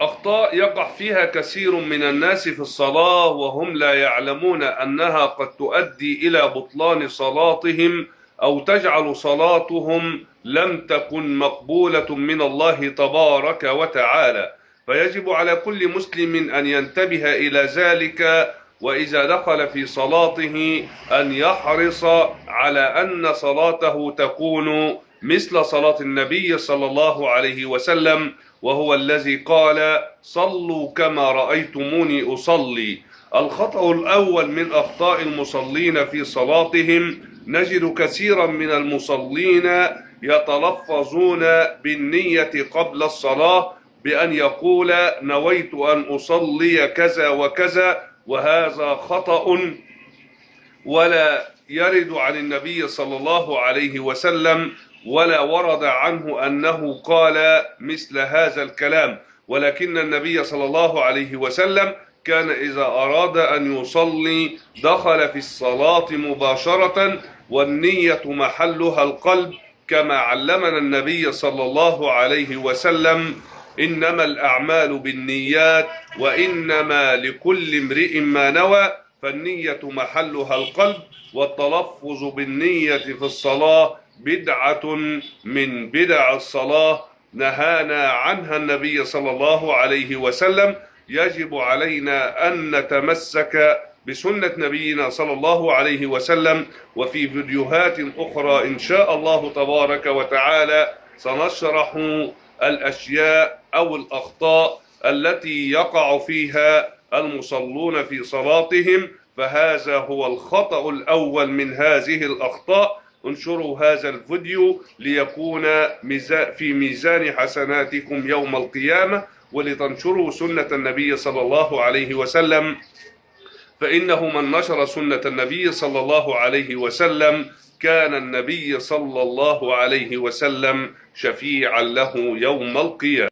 أخطاء يقع فيها كثير من الناس في الصلاة وهم لا يعلمون أنها قد تؤدي إلى بطلان صلاتهم أو تجعل صلاتهم لم تكن مقبولة من الله تبارك وتعالى. فيجب على كل مسلم أن ينتبه إلى ذلك، وإذا دخل في صلاته أن يحرص على أن صلاته تكون مثل صلاة النبي صلى الله عليه وسلم، وهو الذي قال: صلوا كما رأيتموني أصلي. الخطأ الأول من أخطاء المصلين في صلاتهم: نجد كثيرا من المصلين يتلفظون بالنية قبل الصلاة بأن يقول: نويت أن أصلي كذا وكذا، وهذا خطأ ولا يرد عن النبي صلى الله عليه وسلم، ولا ورد عنه أنه قال مثل هذا الكلام. ولكن النبي صلى الله عليه وسلم كان إذا أراد أن يصلي دخل في الصلاة مباشرة، والنية محلها القلب، كما علمنا النبي صلى الله عليه وسلم: إنما الأعمال بالنيات وإنما لكل امرئ ما نوى. فالنية محلها القلب، والتلفظ بالنية في الصلاة بدعة من بدع الصلاة نهانا عنها النبي صلى الله عليه وسلم. يجب علينا أن نتمسك بسنة نبينا صلى الله عليه وسلم. وفي فيديوهات أخرى إن شاء الله تبارك وتعالى سنشرح الأشياء أو الأخطاء التي يقع فيها المصلون في صلاتهم، فهذا هو الخطأ الأول من هذه الأخطاء. انشروا هذا الفيديو ليكون في ميزان حسناتكم يوم القيامة، ولتنشروا سنة النبي صلى الله عليه وسلم، فإنه من نشر سنة النبي صلى الله عليه وسلم كان النبي صلى الله عليه وسلم شفيعا له يوم القيامة.